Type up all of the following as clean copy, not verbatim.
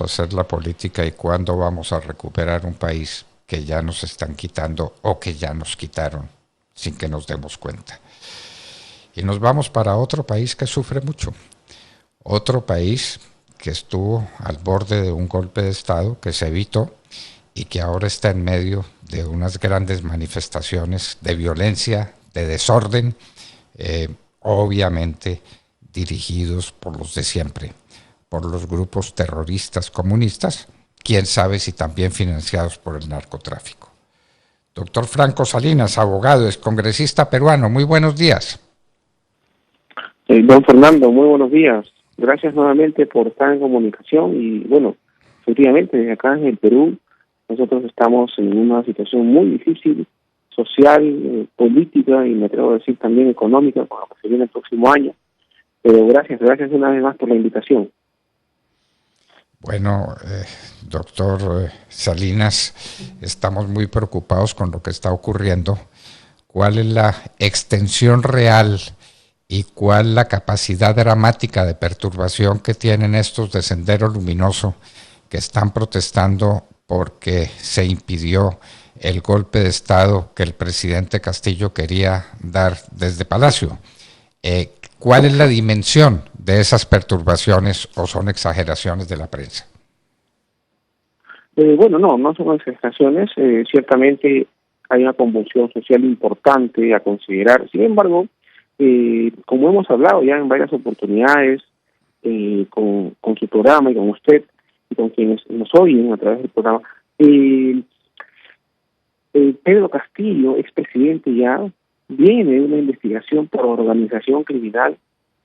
a hacer la política y cuándo vamos a recuperar un país que ya nos están quitando o que ya nos quitaron sin que nos demos cuenta. Y nos vamos para otro país que sufre mucho, otro país que estuvo al borde de un golpe de Estado que se evitó y que ahora está en medio de unas grandes manifestaciones de violencia, de desorden, obviamente dirigidos por los de siempre, por los grupos terroristas comunistas, quién sabe si también financiados por el narcotráfico. Doctor Franco Salinas, abogado, es congresista peruano, muy buenos días. Don Fernando, muy buenos días. Gracias nuevamente por estar en comunicación y bueno, efectivamente desde acá en el Perú nosotros estamos en una situación muy difícil, social, política y me atrevo a decir también económica con lo que se viene el próximo año. Pero gracias una vez más por la invitación. Bueno, doctor Salinas, estamos muy preocupados con lo que está ocurriendo. ¿Cuál es la extensión real y cuál la capacidad dramática de perturbación que tienen estos de Sendero Luminoso que están protestando porque se impidió el golpe de Estado que el presidente Castillo quería dar desde Palacio? ¿Cuál es la dimensión de esas perturbaciones o son exageraciones de la prensa? Bueno, no son exageraciones. Ciertamente hay una convulsión social importante a considerar. Sin embargo, como hemos hablado ya en varias oportunidades con su programa y con usted y con quienes nos oyen a través del programa, Pedro Castillo, expresidente ya, viene de una investigación por organización criminal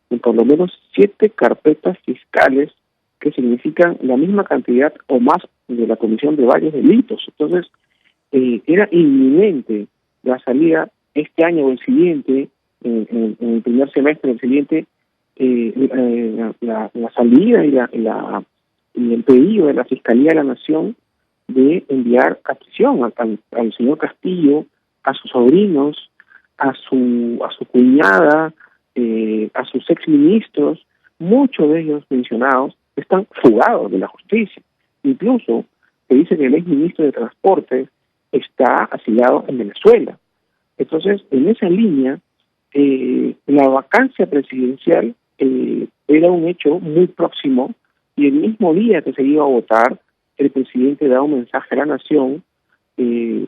en por lo menos 7 carpetas fiscales que significan la misma cantidad o más de la comisión de varios delitos. Entonces, era inminente la salida este año o el siguiente, en el primer semestre del siguiente, la salida y el pedido de la Fiscalía de la Nación de enviar a prisión al señor Castillo, a sus sobrinos, a su cuñada, a sus exministros. Muchos de ellos mencionados están fugados de la justicia. Incluso se dice que el exministro de Transporte está asilado en Venezuela. Entonces, en esa línea, la vacancia presidencial era un hecho muy próximo y el mismo día que se iba a votar, el presidente da un mensaje a la nación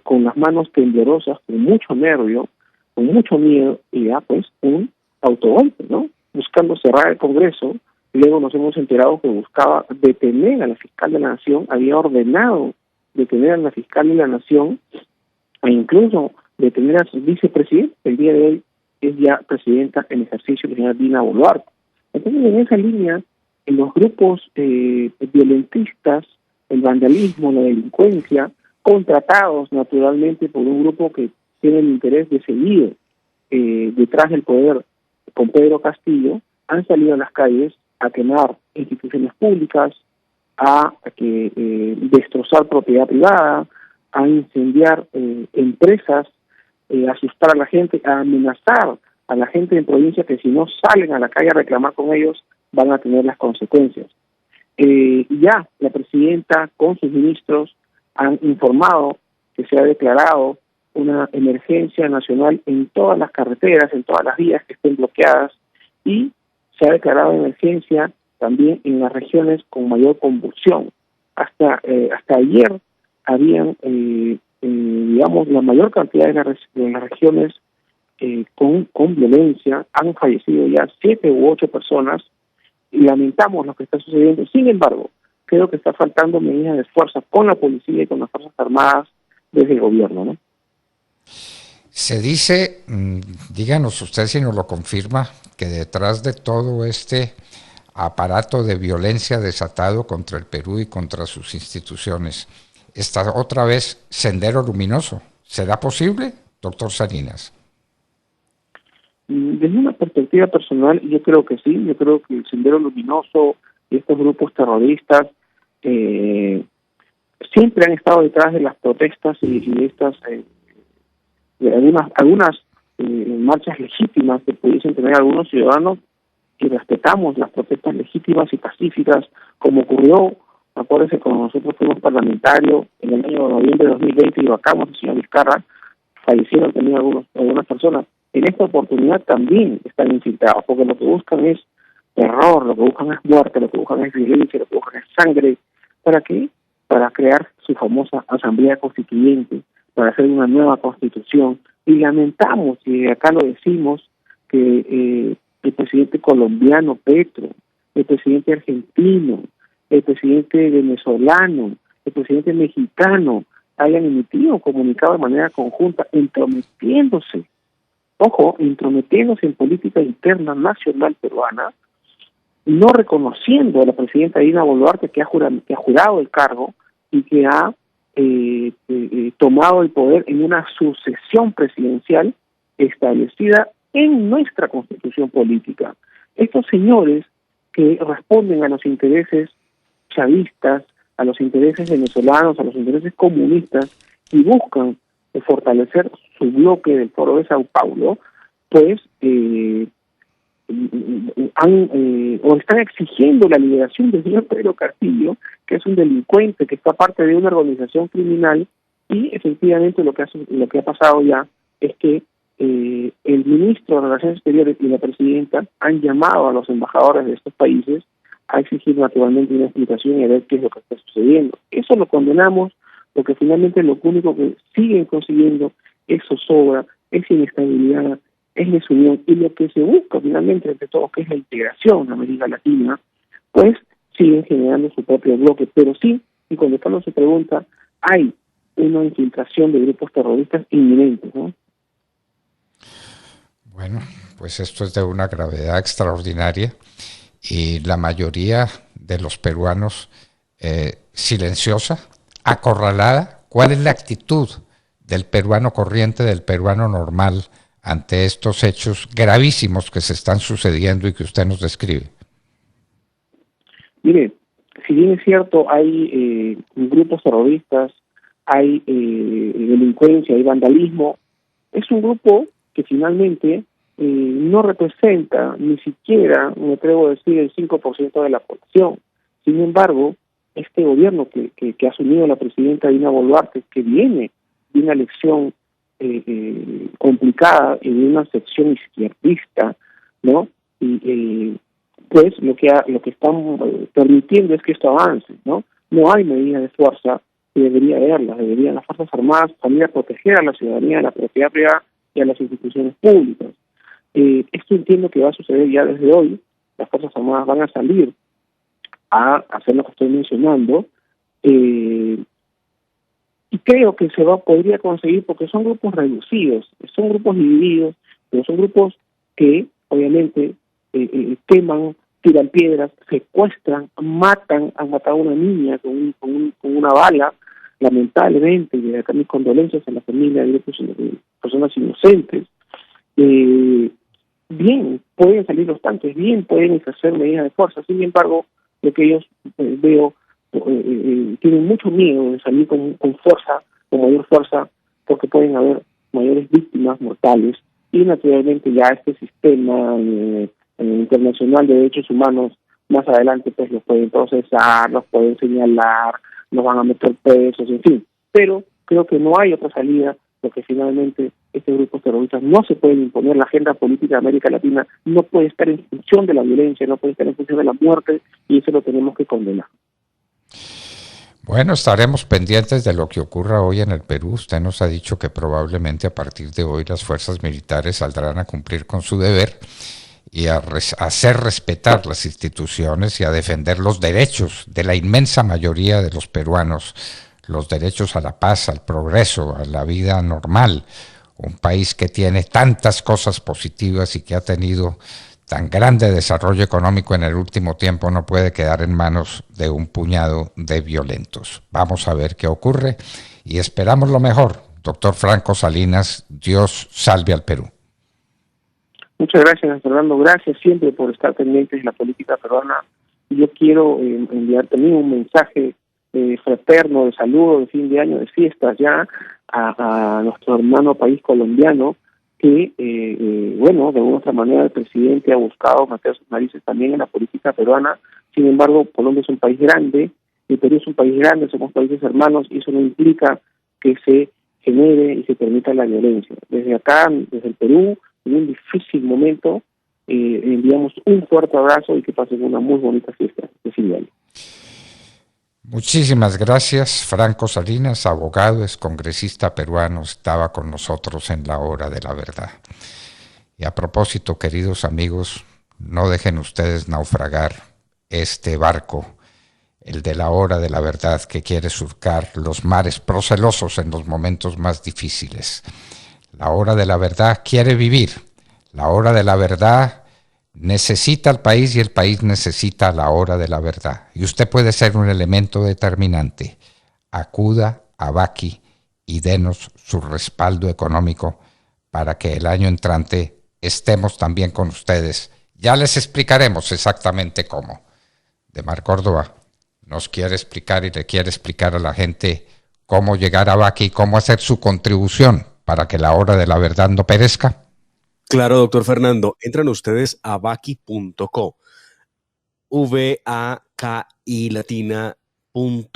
con las manos temblorosas, con mucho nervio, con mucho miedo y da pues un autogolpe, ¿no? Buscando cerrar el Congreso. Luego nos hemos enterado que buscaba detener a la fiscal de la Nación, había ordenado detener a la fiscal de la Nación e incluso detener a su vicepresidente. El día de hoy es ya presidenta en ejercicio, la señora Dina Boluarte. Entonces, en esa línea, en los grupos violentistas, el vandalismo, la delincuencia, contratados naturalmente por un grupo que tiene el interés de seguir detrás del poder con Pedro Castillo, han salido a las calles a quemar instituciones públicas, a destrozar propiedad privada, a incendiar empresas, a asustar a la gente, a amenazar a la gente en provincia que si no salen a la calle a reclamar con ellos van a tener las consecuencias. Ya la presidenta con sus ministros han informado que se ha declarado una emergencia nacional en todas las carreteras, en todas las vías que estén bloqueadas y se ha declarado emergencia también en las regiones con mayor convulsión. Hasta ayer habían, digamos, la mayor cantidad de las regiones con violencia. Han fallecido ya 7 u 8 personas y lamentamos lo que está sucediendo. Sin embargo, creo que está faltando medidas de fuerza con la policía y con las Fuerzas Armadas desde el gobierno, ¿no? Se dice, díganos usted si nos lo confirma, que detrás de todo este aparato de violencia desatado contra el Perú y contra sus instituciones está otra vez Sendero Luminoso. ¿Será posible, doctor Salinas? Desde una perspectiva personal, yo creo que sí. Yo creo que el Sendero Luminoso y estos grupos terroristas siempre han estado detrás de las protestas y de estas algunas marchas legítimas que pudiesen tener algunos ciudadanos, y respetamos las protestas legítimas y pacíficas, como ocurrió Acuérdense, cuando nosotros fuimos parlamentarios en el año de noviembre de 2020 y vacamos al señor Vizcarra, fallecieron también algunas personas. En esta oportunidad también están infiltrados, porque lo que buscan es terror, lo que buscan es muerte, lo que buscan es violencia, lo que buscan es sangre. ¿Para qué? Para crear su famosa asamblea constituyente, para hacer una nueva constitución. Y lamentamos, y acá lo decimos, que el presidente colombiano Petro, el presidente argentino, el presidente venezolano, el presidente mexicano hayan emitido un comunicado de manera conjunta, entrometiéndose en política interna nacional peruana, no reconociendo a la presidenta Dina Boluarte, que ha jurado el cargo y que ha tomado el poder en una sucesión presidencial establecida en nuestra constitución política. Estos señores que responden a los intereses chavistas, a los intereses venezolanos, a los intereses comunistas y buscan fortalecer su bloque del Foro de Sao Paulo, pues están exigiendo la liberación del señor Pedro Castillo, que es un delincuente que está parte de una organización criminal, y efectivamente lo que ha pasado ya es que el ministro de Relaciones Exteriores y la presidenta han llamado a los embajadores de estos países a exigir naturalmente una explicación y a ver qué es lo que está sucediendo. Eso lo condenamos, porque finalmente lo único que siguen consiguiendo es zozobra, es inestabilidad, es desunión, y lo que se busca finalmente entre todos, que es la integración en América Latina, pues siguen generando su propio bloque. Pero sí, y contestando su pregunta, hay una infiltración de grupos terroristas inminentes, ¿no? Bueno, pues esto es de una gravedad extraordinaria y la mayoría de los peruanos silenciosa, acorralada. ¿Cuál es la actitud del peruano corriente, del peruano normal ante estos hechos gravísimos que se están sucediendo y que usted nos describe? Mire, si bien es cierto, hay grupos terroristas, hay delincuencia, hay vandalismo, es un grupo que finalmente no representa ni siquiera, me atrevo a decir, el 5% de la población. Sin embargo, este gobierno que ha asumido la presidenta Dina Boluarte, que viene de una elección complicada en una sección izquierdista, ¿no? Y pues lo que están permitiendo es que esto avance, ¿no? No hay medidas de fuerza que debería haberlas, deberían las Fuerzas Armadas salir a proteger a la ciudadanía, a la propiedad privada y a las instituciones públicas. Esto entiendo que va a suceder ya desde hoy. Las Fuerzas Armadas van a salir a hacer lo que estoy mencionando, y creo que podría conseguir, porque son grupos reducidos, son grupos divididos, pero son grupos que obviamente queman, tiran piedras, secuestran, matan. Han matado a una niña con una bala, lamentablemente, y de acá mis condolencias a la familia de personas inocentes. Bien pueden salir los tanques, bien pueden ejercer medidas de fuerza, sin embargo, lo que ellos veo, tienen mucho miedo de salir con fuerza, con mayor fuerza, porque pueden haber mayores víctimas mortales, y naturalmente ya este sistema internacional de derechos humanos más adelante pues los pueden procesar, los pueden señalar, los van a meter presos, en fin. Pero creo que no hay otra salida, porque finalmente estos grupos terroristas no se pueden imponer. La agenda política de América Latina no puede estar en función de la violencia, no puede estar en función de la muerte, y eso lo tenemos que condenar. Bueno, estaremos pendientes de lo que ocurra hoy en el Perú. Usted nos ha dicho que probablemente a partir de hoy las fuerzas militares saldrán a cumplir con su deber y a hacer respetar las instituciones y a defender los derechos de la inmensa mayoría de los peruanos, los derechos a la paz, al progreso, a la vida normal. Un país que tiene tantas cosas positivas y que ha tenido tan grande desarrollo económico en el último tiempo no puede quedar en manos de un puñado de violentos. Vamos a ver qué ocurre y esperamos lo mejor. Doctor Franco Salinas, Dios salve al Perú. Muchas gracias, Fernando. Gracias siempre por estar pendientes de la política peruana. Yo quiero enviar también un mensaje fraterno, de saludo, de fin de año, de fiestas ya, a nuestro hermano país colombiano, que, bueno, de alguna otra manera el presidente ha buscado meter sus narices también en la política peruana. Sin embargo, Colombia es un país grande, El Perú es un país grande, somos países hermanos y eso no implica que se genere y se permita la violencia. Desde acá, desde el Perú, en un difícil momento, enviamos un fuerte abrazo y que pasen una muy bonita fiesta de fin de año. Muchísimas gracias. Franco Salinas, abogado, es congresista peruano, estaba con nosotros en la hora de la verdad. Y a propósito, queridos amigos, no dejen ustedes naufragar este barco, el de la hora de la verdad, que quiere surcar los mares procelosos en los momentos más difíciles. La hora de la verdad quiere vivir. La hora de la verdad necesita al país y el país necesita la hora de la verdad. Y usted puede ser un elemento determinante. Acuda a Baki y denos su respaldo económico para que el año entrante estemos también con ustedes. Ya les explicaremos exactamente cómo. Demar Córdoba nos quiere explicar y le quiere explicar a la gente cómo llegar a Baki y cómo hacer su contribución para que la hora de la verdad no perezca. Claro, doctor Fernando, entran ustedes a vaki.co, VAKI latina.co.